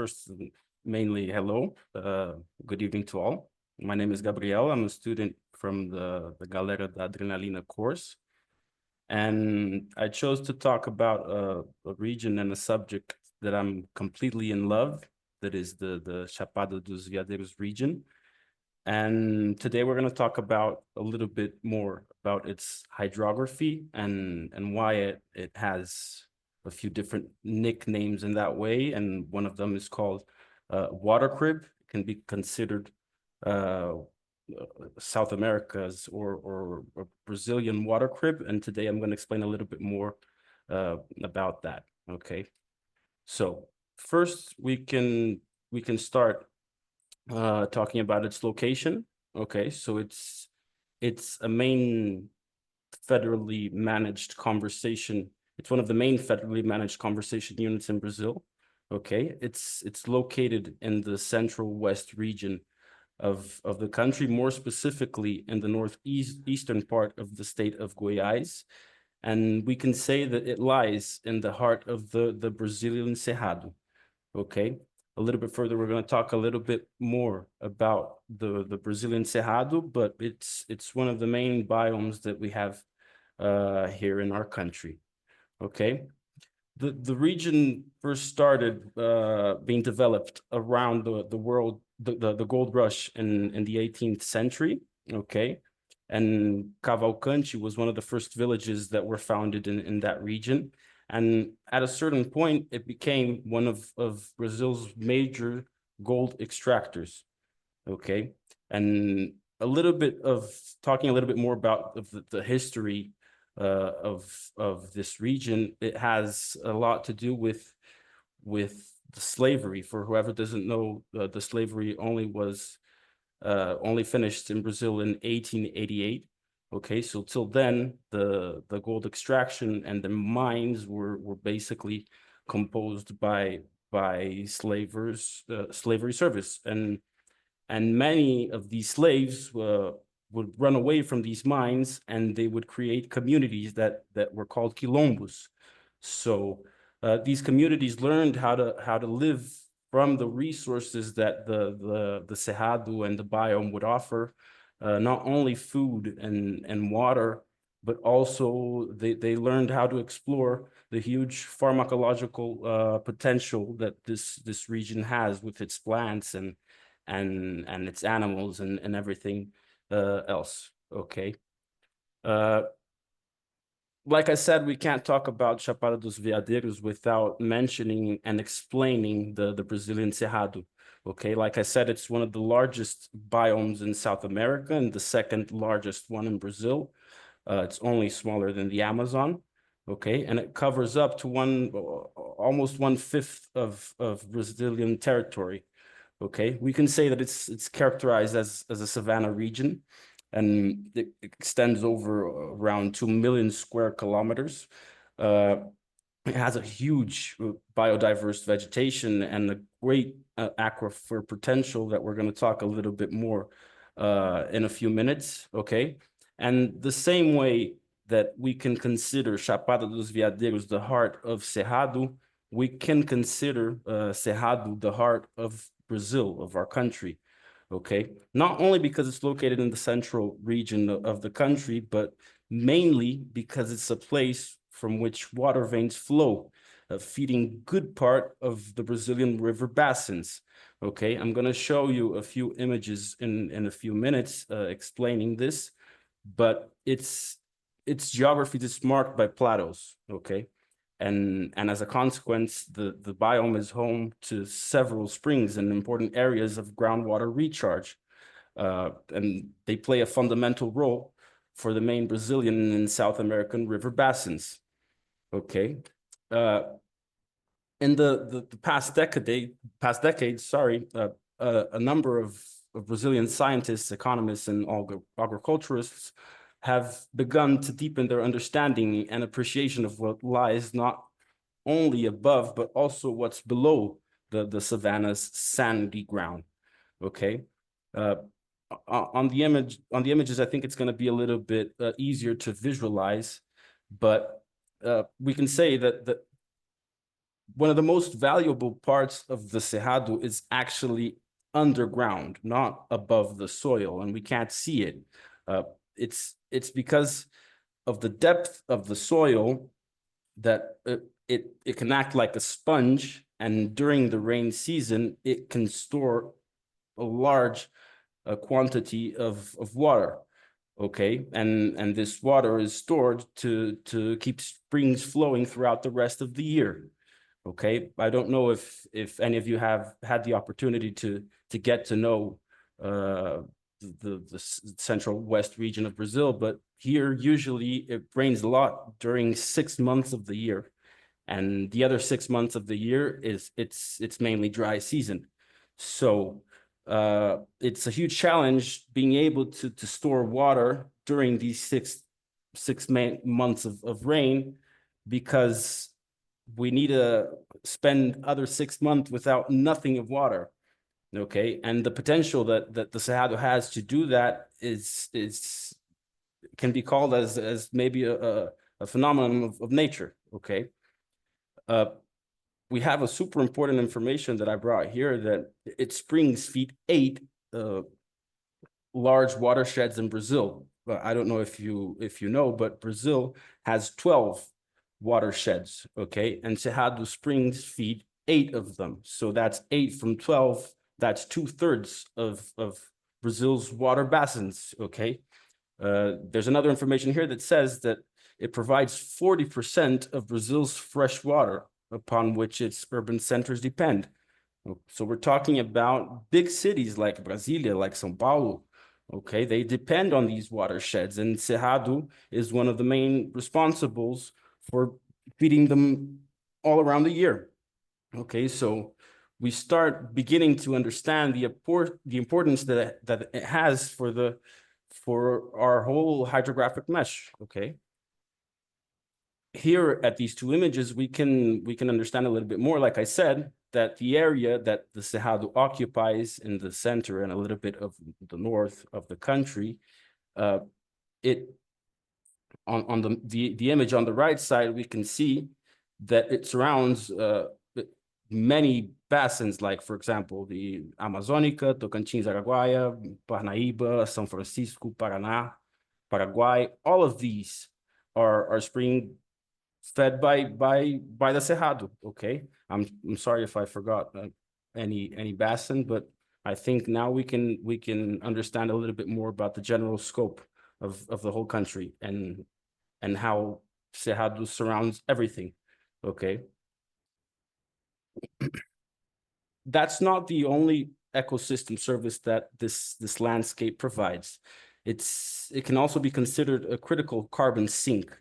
first, mainly hello, good evening to all. My name is Gabriel. I'm a student from the Galera da Adrenalina course. And I chose to talk about a region and a subject that I'm completely in love, that is the Chapada dos Veadeiros region. And today we're going to talk about a little bit more about its hydrography and why it has a few different nicknames in that way. And one of them is called water crib. It can be considered South America's or Brazilian water crib. And today I'm going to explain a little bit more about that. Okay. So first we can start talking about its location. Okay, so it's a main federally managed conversation. It's one of the main federally managed conversation units in Brazil. Okay, it's located in the central west region of the country, more specifically in the northeastern part of the state of Goiás. And we can say that it lies in the heart of the Brazilian Cerrado. Okay. A little bit further, we're going to talk a little bit more about the Brazilian Cerrado, but it's one of the main biomes that we have here in our country. Okay, the region first started being developed around the gold rush in the 18th century. Okay, and Cavalcante was one of the first villages that were founded in that region. And at a certain point, it became one of Brazil's major gold extractors. Okay. And talking a little bit more about the history of this region. It has a lot to do with the slavery. For whoever doesn't know, the slavery only finished in Brazil in 1888. Okay, so till then, the gold extraction and the mines were basically composed by slavery service, and many of these slaves would run away from these mines, and they would create communities that were called quilombos. So these communities learned how to live from the resources that the Cerrado and the biome would offer. Not only food and water, but also they learned how to explore the huge pharmacological potential that this region has with its plants and its animals and everything else. Okay. Like I said, we can't talk about Chapada dos Veadeiros without mentioning and explaining the Brazilian Cerrado. Okay, like I said, it's one of the largest biomes in South America and the second largest one in Brazil. It's only smaller than the Amazon. Okay, and it covers up to almost 1/5 of Brazilian territory. Okay, we can say that it's characterized as a savanna region, and it extends over around 2 million square kilometers. It has a huge biodiverse vegetation and a great aquifer potential that we're going to talk a little bit more in a few minutes, okay? And the same way that we can consider Chapada dos Veadeiros the heart of Cerrado, we can consider Cerrado the heart of Brazil, of our country, okay? Not only because it's located in the central region of the country, but mainly because it's a place from which water veins flow, feeding good part of the Brazilian river basins. Okay, I'm going to show you a few images in a few minutes explaining this, but its geography is marked by plateaus. Okay, and as a consequence, the biome is home to several springs and important areas of groundwater recharge, and they play a fundamental role for the main Brazilian and South American river basins. Okay, in the past decades, sorry, a number of Brazilian scientists, economists, and agriculturists have begun to deepen their understanding and appreciation of what lies not only above, but also what's below the savanna's sandy ground. Okay. On the images, I think it's going to be a little bit easier to visualize, but we can say that one of the most valuable parts of the Cerrado is actually underground, not above the soil, and we can't see it. It's because of the depth of the soil that it can act like a sponge, and during the rain season, it can store a large quantity of water. Okay, and this water is stored to keep springs flowing throughout the rest of the year. Okay, I don't know if any of you have had the opportunity to get to know the central west region of Brazil, but here usually it rains a lot during 6 months of the year, and the other 6 months of the year is it's mainly dry season. So it's a huge challenge being able to store water during these six months of rain, because we need to spend other 6 months without nothing of water. Okay, and the potential that the Cerrado has to do that is can be called as maybe a phenomenon of nature. Okay, we have a super important information that I brought here, that it springs feed 8 large watersheds in Brazil. I don't know if you know, but Brazil has 12 watersheds. Okay, and Cerrado Springs feed 8 of them. So that's 8 from 12. That's 2/3 of Brazil's water basins. Okay, there's another information here that says that it provides 40% of Brazil's fresh water, upon which its urban centers depend. So we're talking about big cities like Brasilia, like São Paulo. Okay, they depend on these watersheds, and Cerrado is one of the main responsibles for feeding them all around the year. Okay, so we start beginning to understand the importance that it has for our whole hydrographic mesh. Okay, here at these 2 images, we can understand a little bit more, like I said, that the area that the Cerrado occupies in the center and a little bit of the north of the country, it on the image on the right side, we can see that it surrounds many basins, like, for example, the Amazônica, Tocantins, Araguaia, Parnaíba, São Francisco, Paraná, Paraguay. All of these are spring fed by the Cerrado. Okay, I'm sorry if I forgot any basin, but I think now we can understand a little bit more about the general scope of the whole country, and how Cerrado surrounds everything. Okay, that's not the only ecosystem service that this landscape provides. It can also be considered a critical carbon sink.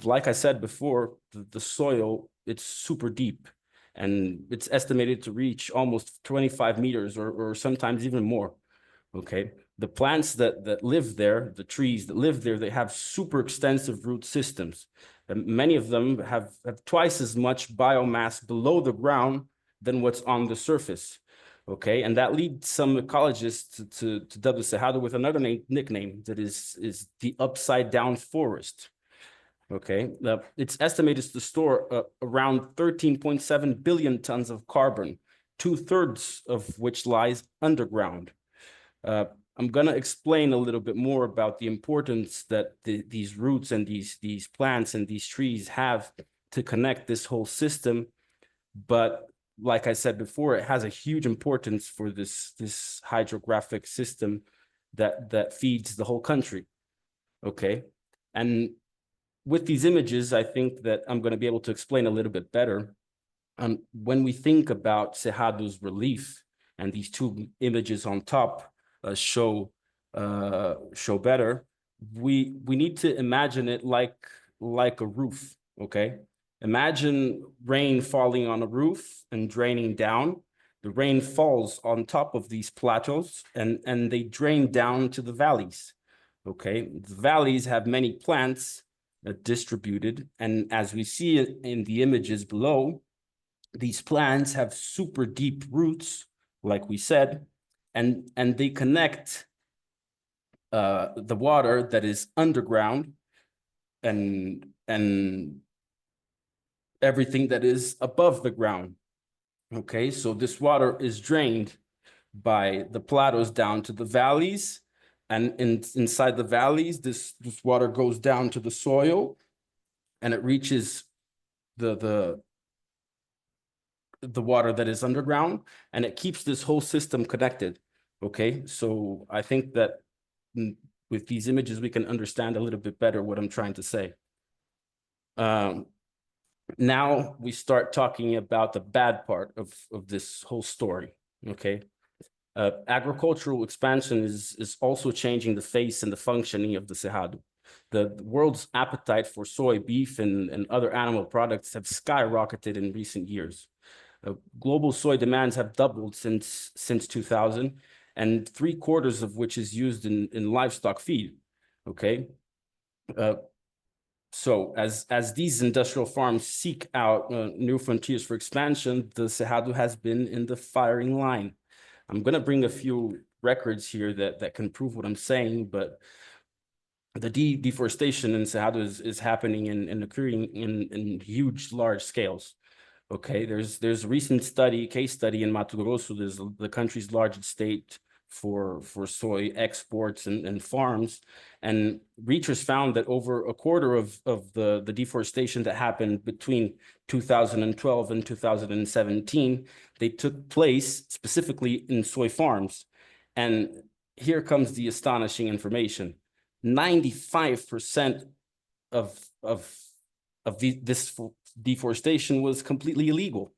Like I said before, the soil, it's super deep, and it's estimated to reach almost 25 meters or sometimes even more. Okay, the plants that live there, the trees that live there, they have super extensive root systems. And many of them have twice as much biomass below the ground than what's on the surface. Okay, and that leads some ecologists to dub the Cerrado with another nickname, that is the upside down forest. Okay, it's estimated to store around 13.7 billion tons of carbon, 2/3 of which lies underground. I'm gonna explain a little bit more about the importance that these roots and these plants and these trees have to connect this whole system. But like I said before, it has a huge importance for this hydrographic system that feeds the whole country. Okay, and with these images, I think that I'm going to be able to explain a little bit better. When we think about Cerrado's relief, and these 2 images on top show better, we need to imagine it like a roof. Okay, imagine rain falling on a roof and draining down. The rain falls on top of these plateaus, and they drain down to the valleys. Okay, the valleys have many plants distributed, and as we see it in the images below, these plants have super deep roots, like we said, and they connect the water that is underground and everything that is above the ground. Okay, so this water is drained by the plateaus down to the valleys, and inside the valleys, this water goes down to the soil, and it reaches the water that is underground, and it keeps this whole system connected. Okay, so I think that with these images, we can understand a little bit better what I'm trying to say. Now we start talking about the bad part of this whole story, okay? Agricultural expansion is also changing the face and the functioning of the Cerrado. The world's appetite for soy, beef, and other animal products have skyrocketed in recent years. Global soy demands have doubled since 2000, and 3/4 of which is used in livestock feed, okay? So as these industrial farms seek out new frontiers for expansion, the Cerrado has been in the firing line. I'm going to bring a few records here that can prove what I'm saying, but the deforestation in Cerrado is happening and occurring in huge, large scales. Okay, there's a recent case study in Mato Grosso, there's the country's largest state for soy exports and farms, and researchers found that over a quarter of the deforestation that happened between 2012 and 2017, they took place specifically in soy farms. And here comes the astonishing information. 95% of this deforestation was completely illegal.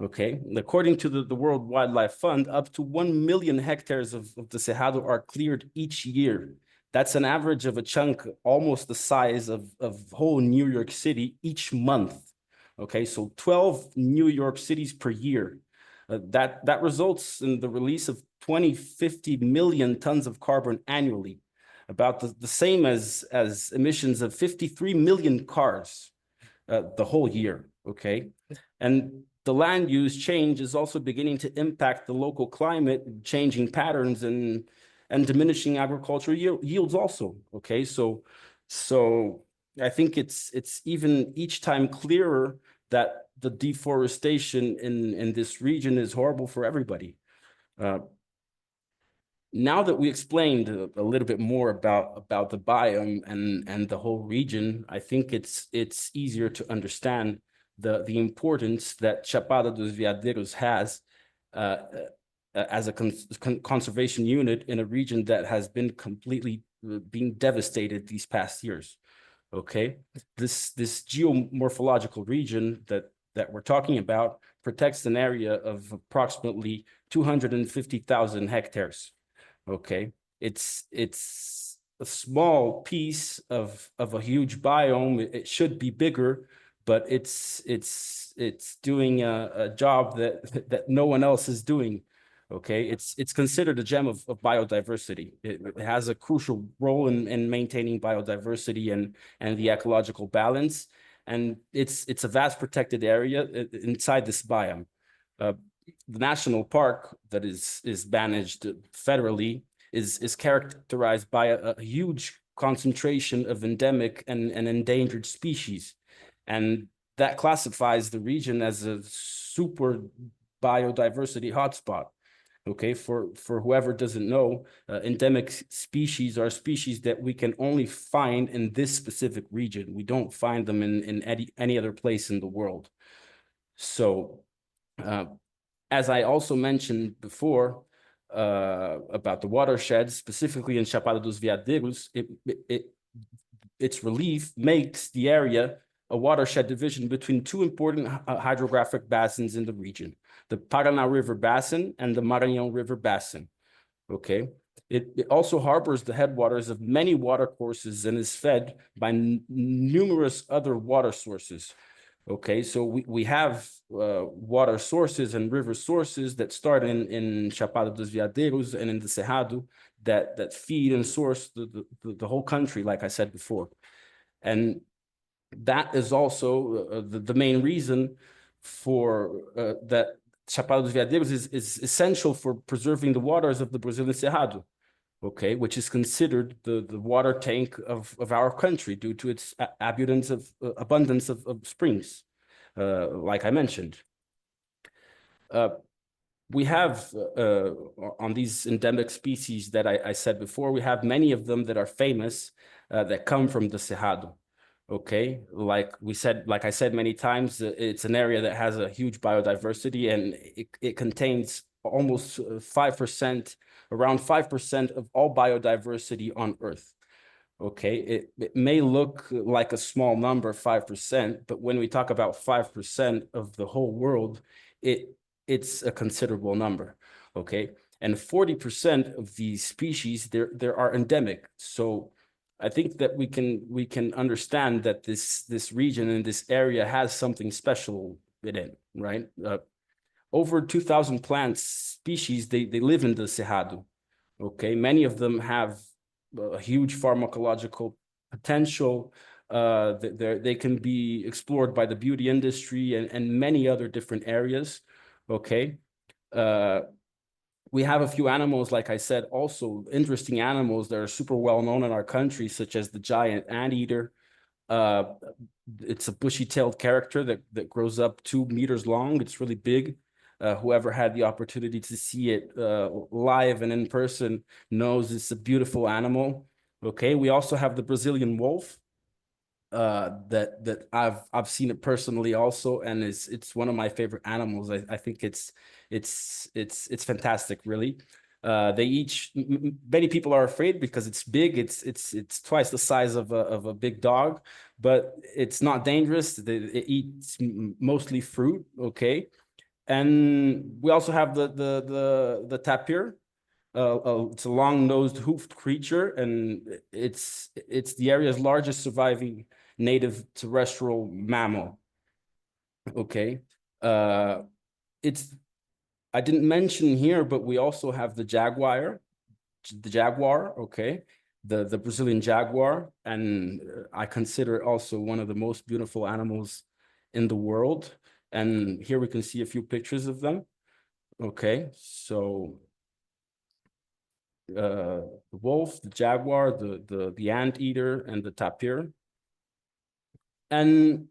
Okay, according to the World Wildlife Fund, up to 1 million hectares of the Cerrado are cleared each year. That's an average of a chunk almost the size of whole New York City each month. Okay, so 12 New York cities per year. That results in the release of 50 million tons of carbon annually, about the same as emissions of 53 million cars the whole year, okay? And the land use change is also beginning to impact the local climate, changing patterns and diminishing agricultural yields also, okay? So I think it's even each time clearer that the deforestation in this region is horrible for everybody. Now that we explained a little bit more about the biome and the whole region, I think it's easier to understand the importance that Chapada dos Veadeiros has as a conservation unit in a region that has been completely being devastated these past years. Okay, this geomorphological region that we're talking about protects an area of approximately 250,000 hectares. Okay, it's a small piece of a huge biome. It should be bigger, but it's doing a job that no one else is doing. Okay, it's considered a gem of biodiversity. It has a crucial role in maintaining biodiversity and the ecological balance, and it's a vast protected area inside this biome. The national park that is managed federally is characterized by a huge concentration of endemic and endangered species, and that classifies the region as a super biodiversity hotspot. Okay, for whoever doesn't know, endemic species are species that we can only find in this specific region. We don't find them in any other place in the world. So as I also mentioned before about the watersheds, specifically in Chapada dos Veadeiros, its relief makes the area a watershed division between two important hydrographic basins in the region, the Paraná River Basin and the Maranhão River Basin, okay? It also harbors the headwaters of many watercourses and is fed by numerous other water sources. Okay, so we have water sources and river sources that start in Chapada dos Veadeiros and in the Cerrado that feed and source the whole country, like I said before. And that is also the main reason for that Chapada dos Veadeiros is essential for preserving the waters of the Brazilian Cerrado, okay, which is considered the water tank of our country due to its abundance of springs. like I mentioned. We have, on these endemic species that I said before, we have many of them that are famous, that come from the Cerrado. Okay, like I said many times, it's an area that has a huge biodiversity, and it contains almost 5%, around 5% of all biodiversity on Earth. Okay, it may look like a small number, 5%, but when we talk about 5% of the whole world, it's a considerable number. Okay, and 40% of these species there are endemic. So I think that we can understand that this region and this area has something special in it, right? Over 2,000 plant species, they live in the Cerrado. Okay, many of them have a huge pharmacological potential. They can be explored by the beauty industry and many other different areas. Okay. We have a few animals, like I said, also interesting animals that are super well known in our country, such as the giant anteater. It's a bushy-tailed character that grows up 2 meters long. It's really big. Whoever had the opportunity to see it live and in person knows it's a beautiful animal. Okay, we also have the Brazilian wolf. That I've seen it personally also, and it's one of my favorite animals. I think it's fantastic, really. They each, many people are afraid because it's big. It's twice the size of a big dog, but it's not dangerous. It eats mostly fruit. Okay, and we also have the tapir. It's a long-nosed hoofed creature, and it's the area's largest surviving native terrestrial mammal. Okay, I didn't mention here, but we also have the jaguar. Okay, the Brazilian jaguar, and I consider it also one of the most beautiful animals in the world. And here we can see a few pictures of them. Okay, so the wolf, the jaguar, the anteater, and the tapir. And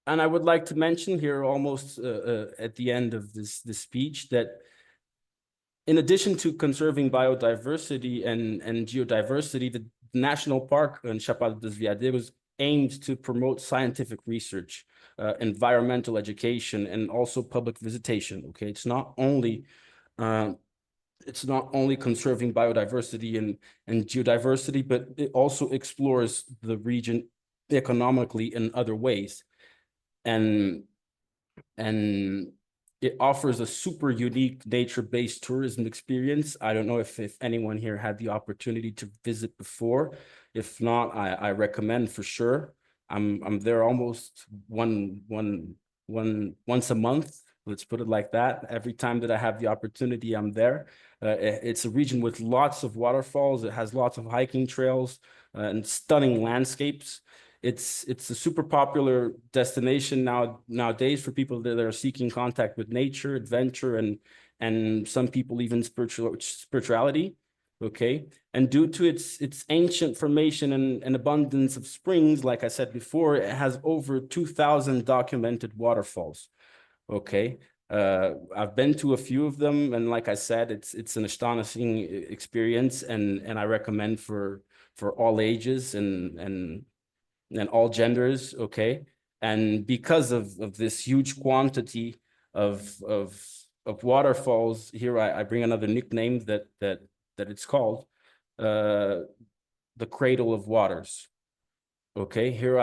I would like to mention here, almost at the end of this speech, that in addition to conserving biodiversity and geodiversity, the National Park in Chapada dos Veadeiros aims to promote scientific research, environmental education, and also public visitation. Okay, it's not only conserving biodiversity and geodiversity, but it also explores the region economically in other ways. And it offers a super unique nature-based tourism experience. I don't know if anyone here had the opportunity to visit before. If not, I recommend for sure. I'm there almost once a month. Let's put it like that. Every time that I have the opportunity, I'm there. It's a region with lots of waterfalls. It has lots of hiking trails and stunning landscapes. It's a super popular destination nowadays for people that are seeking contact with nature, adventure, and some people even spirituality. Okay, and due to its ancient formation and abundance of springs, like I said before, it has over 2,000 documented waterfalls. Okay, I've been to a few of them, and like I said, it's an astonishing experience, and I recommend for all ages and all genders. Okay, and because of this huge quantity of waterfalls, here I bring another nickname that it's called, the Cradle of Waters. Okay, here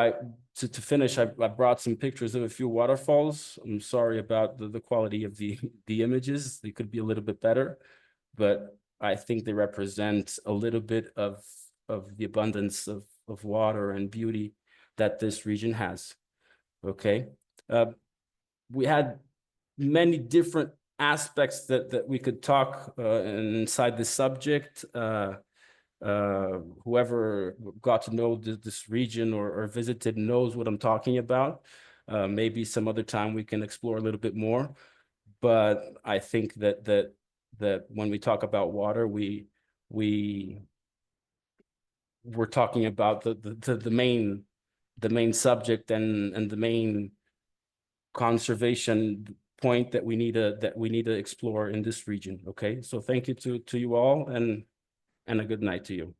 to finish, I brought some pictures of a few waterfalls. I'm sorry about the quality of the images. They could be a little bit better, but I think they represent a little bit of the abundance of water and beauty that this region has. Okay, we had many different aspects that we could talk inside this subject. Whoever got to know this region or visited knows what I'm talking about. Maybe some other time we can explore a little bit more, but I think that when we talk about water, we're talking about the main subject and the main conservation point that we need to explore in this region. Okay, so thank you to you all, and a good night to you.